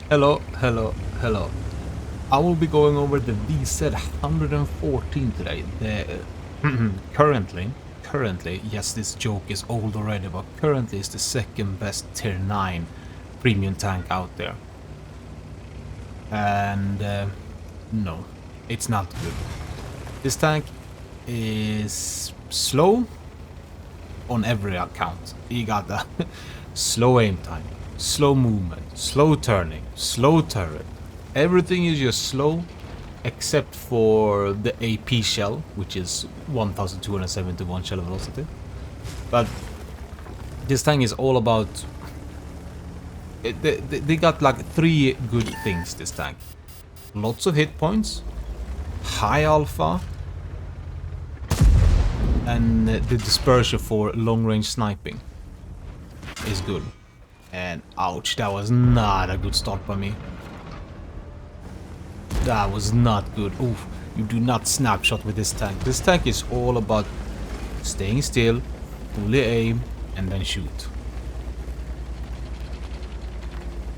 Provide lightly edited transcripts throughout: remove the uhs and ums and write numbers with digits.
Hello, hello, hello. I will be going over the WZ-114 today. Currently, yes, this joke is old already, but currently it's the second best tier 9 premium tank out there. And no, it's not good. This tank is slow on every account. You got the slow aim time, slow movement, slow turning, slow turret. Everything is just slow except for the AP shell, which is 1271 shell velocity. But this tank is all about... They got like 3 good things, this tank. Lots of hit points, high alpha, and the dispersion for long-range sniping is good. And ouch, that was not a good start by me. That was not good. Oof, you do not snapshot with this tank. This tank is all about staying still, fully aim, and then shoot.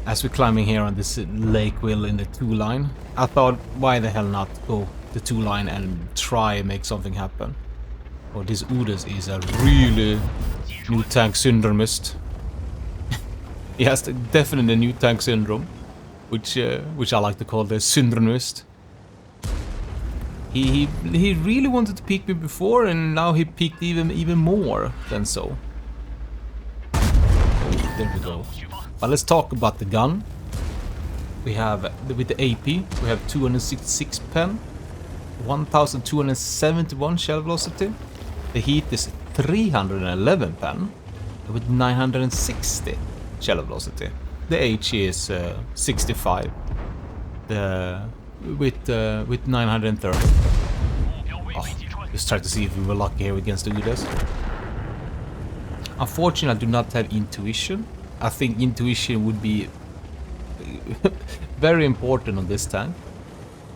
As we're climbing here on this lake wheel in the 2-line, I thought, why the hell not go the 2-line and try and make something happen. Oh, this Udas is a really new tank syndromist. He has definitely a new tank syndrome, which I like to call the syndromist. He really wanted to peek me before, and now he peeked even more than so. Oh, there we go. But let's talk about the gun. We have, with the AP, we have 266 pen, 1271 shell velocity. The heat is 311 pen, with 960 shell velocity. The HE is 65. With 930. Oh, just try to see if we were lucky here against the Udas. Unfortunately, I do not have intuition. I think intuition would be very important on this tank.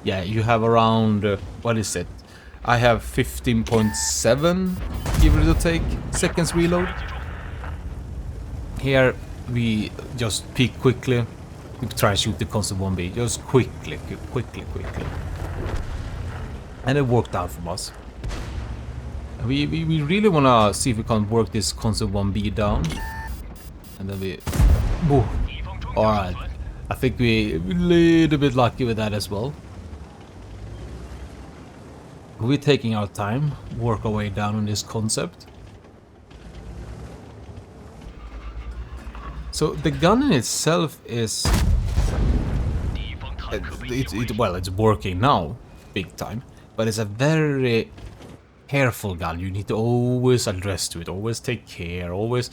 Yeah, you have around what is it? I have 15.7, give it a take, seconds reload. Here we just peek quickly. We try to shoot the constant 1B, just quickly. And it worked out for us. We really wanna see if we can work this constant 1B down. And then we... Whoa. Alright. I think we're a little bit lucky with that as well. We're taking our time, work our way down on this concept. So the gun in itself is... well, it's working now, big time. But it's a very careful gun. You need to always address to it, always take care, always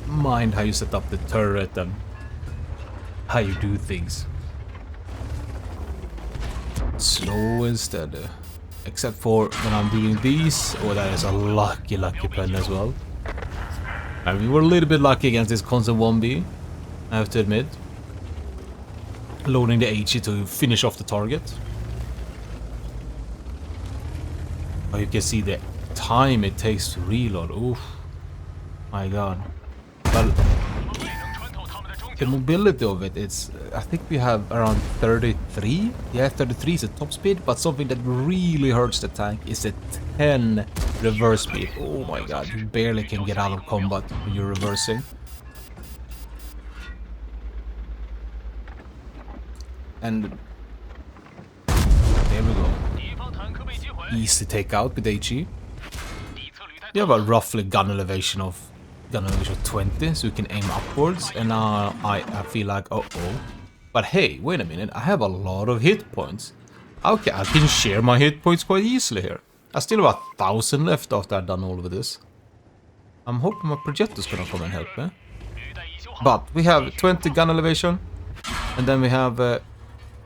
mind how you set up the turret and how you do things. Slow and steady. Except for when I'm doing these. Oh, that is a lucky pen as well. And we were a little bit lucky against this constant 1B, I have to admit. Loading the HE to finish off the target. But you can see the time it takes to reload. Oof. My god. Well, the mobility of it, it's... I think we have around 33. Yeah, 33 is a top speed, but something that really hurts the tank is a 10 reverse speed. Oh my god, you barely can get out of combat when you're reversing. And... there we go. Easy takeout with HE. You have a roughly gun elevation of 20, so you can aim upwards, and now I feel like, uh-oh. But hey, wait a minute, I have a lot of hit points. Okay, I can share my hit points quite easily here. I still have 1,000 left after I've done all of this. I'm hoping my projector's gonna come and help me. But we have 20 gun elevation, and then we have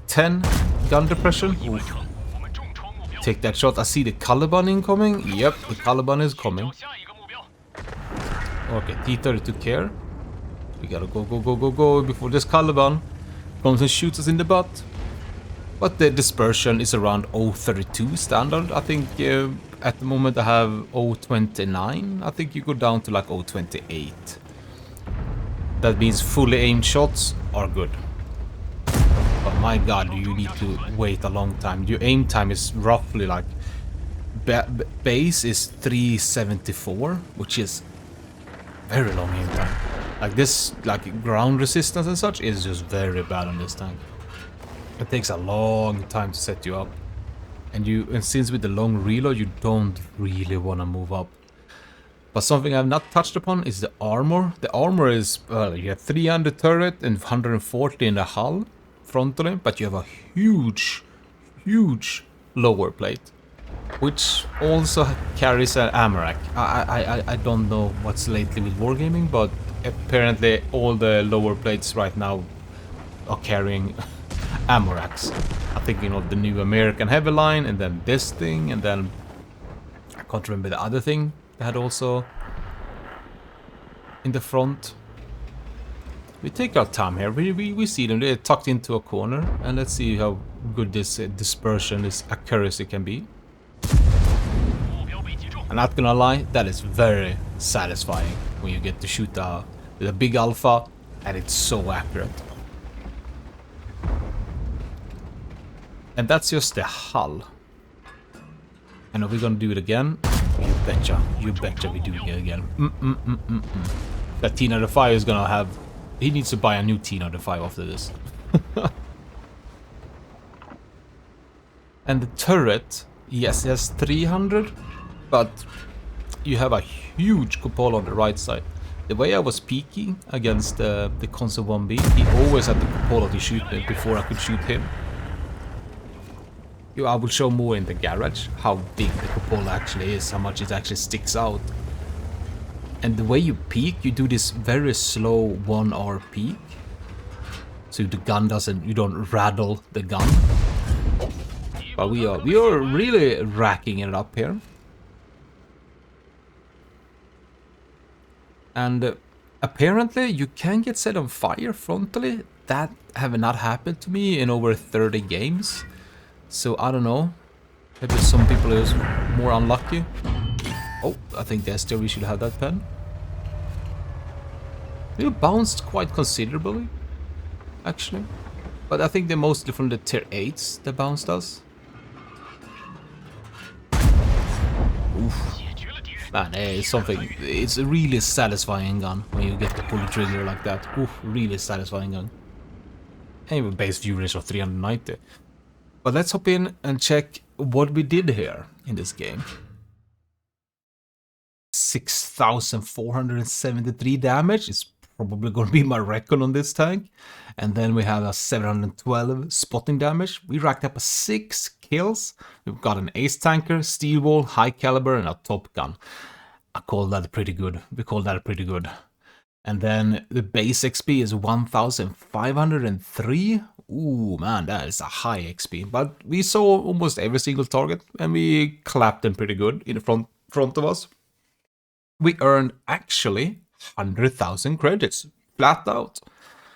10 gun depression. Oof. Take that shot. I see the Caliban incoming. Yep, the Caliban is coming. Okay, T-30 took care. We gotta go before this Caliban comes and shoots us in the butt. But the dispersion is around 0.32 standard. I think at the moment I have 0.29. I think you go down to like 0.28. That means fully aimed shots are good. my god, you need to wait a long time. Your aim time is roughly like... base is 374, which is very long aim time. Like this, like ground resistance and such is just very bad on this tank. It takes a long time to set you up. And since with the long reload, you don't really want to move up. But something I've not touched upon is the armor. The armor is, well, you have 300 turret and 140 in the hull frontally, but you have a huge, huge lower plate, which also carries an ammo rack. I don't know what's lately with wargaming, but apparently all the lower plates right now are carrying ammo racks. I'm thinking of the new American heavy line, and then this thing, and then I can't remember the other thing they had also in the front. We take our time here. We see them. They're tucked into a corner, and let's see how good this dispersion, this accuracy can be. I'm not gonna lie, that is very satisfying when you get to shoot the big alpha and it's so accurate. And that's just the hull. And are we gonna do it again? You betcha we do it again. That T-95 is gonna have... He needs to buy a new T-95 after this. And the turret, yes, it has 300, but you have a huge cupola on the right side. The way I was peeking against the Console 1B, he always had the cupola to shoot me before I could shoot him. I will show more in the garage how big the cupola actually is, how much it actually sticks out. And the way you peek, you do this very slow 1R peek, so the gun doesn't, you don't rattle the gun. But we are really racking it up here. And apparently you can get set on fire frontally. That have not happened to me in over 30 games. So I don't know. Maybe some people are more unlucky. Oh, I think the STRV should have that pen. They bounced quite considerably, actually. But I think they're mostly from the tier 8s that bounced us. Oof. Man, it's something. It's a really satisfying gun when you get to pull the trigger like that. Oof, really satisfying gun. And even base view ratio of 390. But let's hop in and check what we did here in this game. 6,473 damage is probably going to be my record on this tank. And then we have a 712 spotting damage. We racked up 6 kills. We've got an ace tanker, steel wall, high caliber, and a top gun. I call that pretty good. We call that pretty good. And then the base XP is 1,503. Ooh, man, that is a high XP. But we saw almost every single target, and we clapped them pretty good in the front of us. We earned actually 100,000 credits, flat out.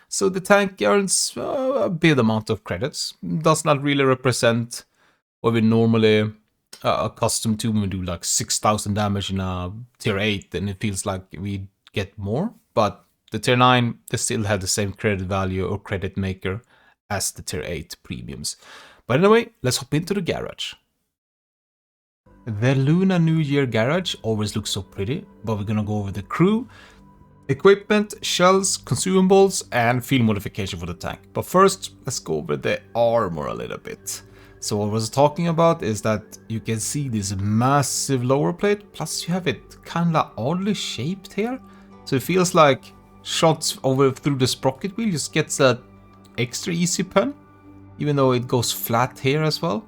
So the tank earns a big amount of credits. Does not really represent what we normally accustomed to when we do like 6,000 damage in a tier 8, and it feels like we get more. But the tier 9, they still have the same credit value or credit maker as the tier 8 premiums. But anyway, let's hop into the garage. The Luna New Year garage always looks so pretty, but we're gonna go over the crew, equipment, shells, consumables, and field modification for the tank. But first, let's go over the armor a little bit. So what I was talking about is that you can see this massive lower plate, plus you have it kinda oddly shaped here. So it feels like shots over through the sprocket wheel just gets that extra easy pen, even though it goes flat here as well.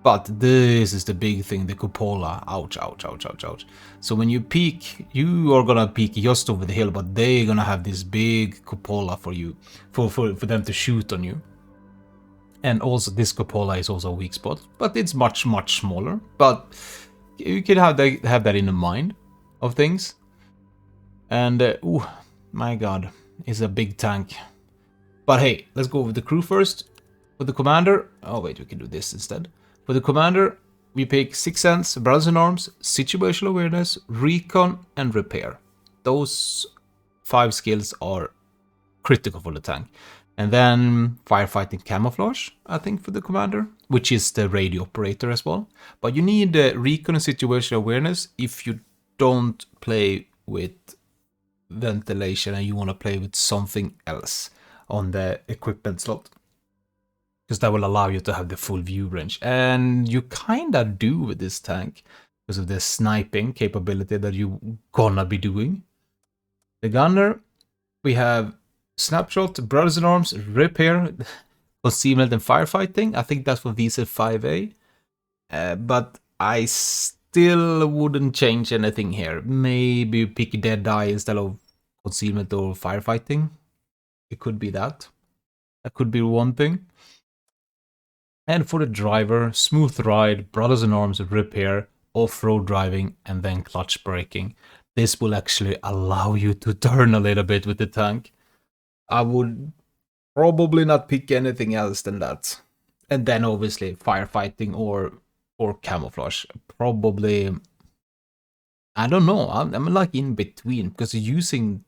But this is the big thing, the cupola. Ouch, ouch, ouch, ouch, ouch. So when you peek, you are gonna peek just over the hill, but they're gonna have this big cupola for you, for them to shoot on you. And also this cupola is also a weak spot, but it's much, much smaller. But you can have that in the mind of things. And, ooh, my god, it's a big tank. But hey, let's go with the crew first. For the commander, oh wait, we can do this instead. For the commander, we pick 6 Sense, Brothers in Arms, Situational Awareness, Recon, and Repair. Those 5 skills are critical for the tank. And then firefighting camouflage, I think, for the commander, which is the radio operator as well. But you need recon and situational awareness if you don't play with ventilation and you want to play with something else on the equipment slot. Because that will allow you to have the full view range. And you kinda do with this tank because of the sniping capability that you're gonna be doing. The gunner, we have snapshot, brothers in arms, repair, concealment and firefighting. I think that's for WZ-5A. But I still wouldn't change anything here. Maybe pick dead eye instead of concealment or firefighting. It could be that. That could be one thing. And for the driver, smooth ride, brothers in arms, repair, off-road driving, and then clutch braking. This will actually allow you to turn a little bit with the tank. I would probably not pick anything else than that. And then obviously firefighting or camouflage. Probably, I don't know, I'm like in between, because using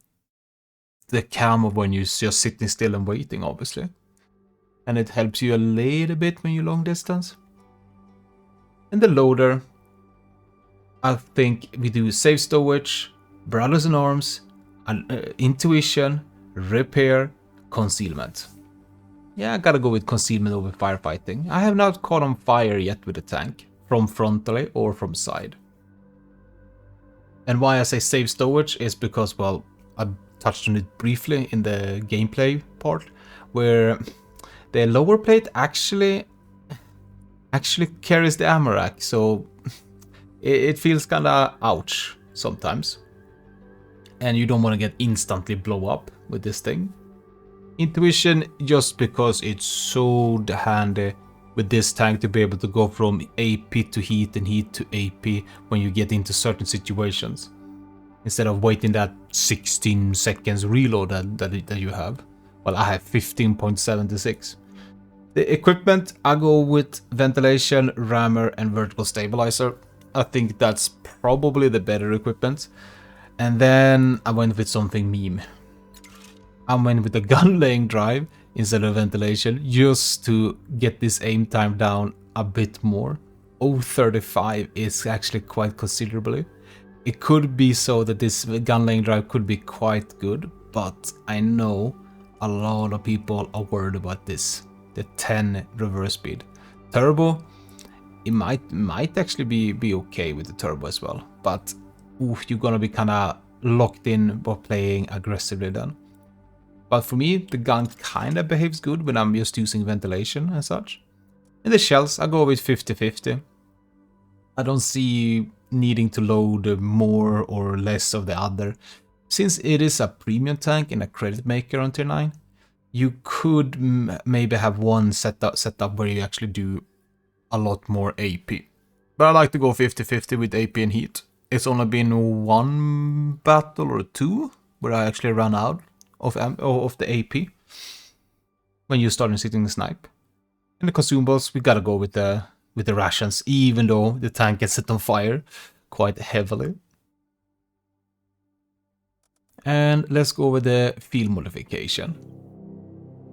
the camo when you're just sitting still and waiting, obviously. And it helps you a little bit when you long distance. And the loader, I think we do safe stowage, brothers in arms, intuition, repair, concealment. Yeah, I gotta go with concealment over firefighting. I have not caught on fire yet with the tank, from frontally or from side. And why I say safe stowage is because, well, I touched on it briefly in the gameplay part, where the lower plate actually carries the ammo rack, so it feels kinda ouch sometimes. And you don't want to get instantly blow up with this thing. Intuition, just because it's so handy with this tank to be able to go from AP to heat and heat to AP when you get into certain situations. Instead of waiting that 16 seconds reload that you have. Well, I have 15.76. The equipment, I go with ventilation, rammer, and vertical stabilizer. I think that's probably the better equipment. And then I went with something meme. I went with the gun laying drive instead of ventilation, just to get this aim time down a bit more. 0.35 is actually quite considerably. It could be so that this gun laying drive could be quite good, but I know a lot of people are worried about this. The 10 reverse speed. Turbo, it might actually be okay with the turbo as well, but you're gonna be kinda locked in by playing aggressively then. But for me, the gun kinda behaves good when I'm just using ventilation and such. And the shells, I go with 50-50. I don't see needing to load more or less of the other. Since it is a premium tank and a credit maker on tier 9, you could maybe have one setup where you actually do a lot more AP. But I like to go 50-50 with AP and heat. It's only been one battle or two where I actually ran out of the AP when you start sitting snipe. And the consumables, we gotta go with the rations, even though the tank gets set on fire quite heavily. And let's go with the field modification.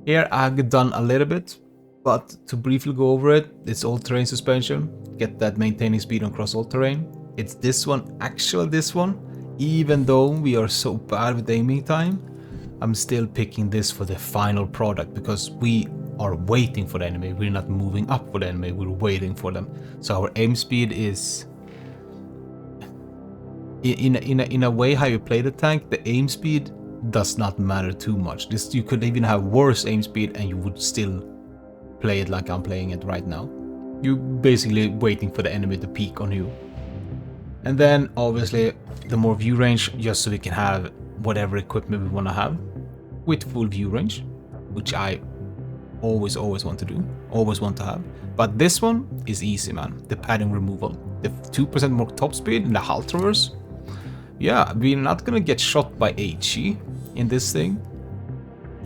Here I've done a little bit, but to briefly go over it, it's all-terrain suspension. Get that maintaining speed on cross all-terrain. It's this one, even though we are so bad with aiming time, I'm still picking this for the final product because we are waiting for the enemy. We're not moving up for the enemy, we're waiting for them. So our aim speed is, in a way how you play the tank, the aim speed does not matter too much. You could even have worse aim speed and you would still play it like I'm playing it right now. You're basically waiting for the enemy to peek on you. And then obviously the more view range, just so we can have whatever equipment we want to have with full view range, which I always want to do, always want to have. But this one is easy, man. The padding removal, the 2% more top speed and the hull traverse. Yeah, we're not gonna get shot by HE in this thing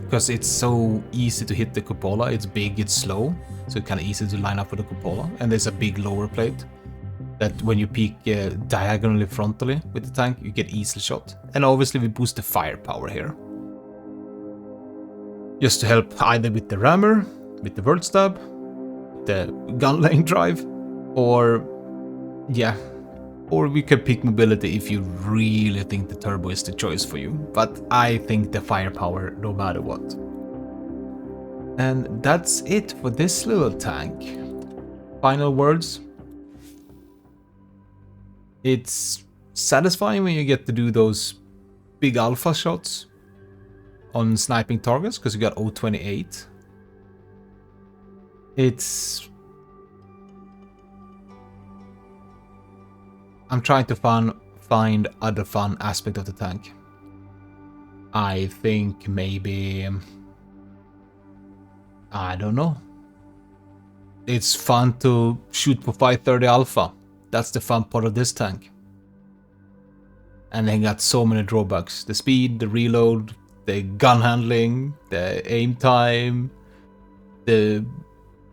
because it's so easy to hit the cupola. It's big, it's slow, so it's kind of easy to line up with the cupola. And there's a big lower plate that when you peek diagonally frontally with the tank, you get easily shot. And obviously we boost the firepower here. just to help either with the rammer, with the world stab, the gun lane drive, or yeah, or we could pick mobility if you really think the turbo is the choice for you. But I think the firepower no matter what. And that's it for this little tank. Final words. It's satisfying when you get to do those big alpha shots on sniping targets because you got 0.28. I'm trying to find other fun aspect of the tank. I think maybe, I don't know. It's fun to shoot for 530 alpha. That's the fun part of this tank. And they got so many drawbacks. The speed, the reload, the gun handling, the aim time, the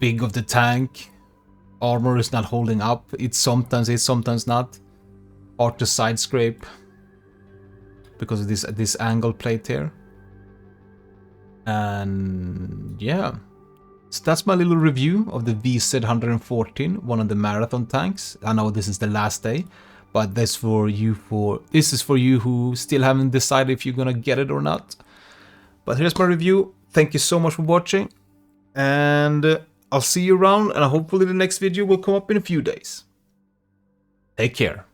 big of the tank. Armor is not holding up. It's sometimes not. Hard to side scrape because of this angle plate here. And yeah. So that's my little review of the WZ-114, one of the marathon tanks. I know this is the last day, but this is for you who still haven't decided if you're gonna get it or not. But here's my review. Thank you so much for watching, and I'll see you around, and hopefully the next video will come up in a few days. Take care.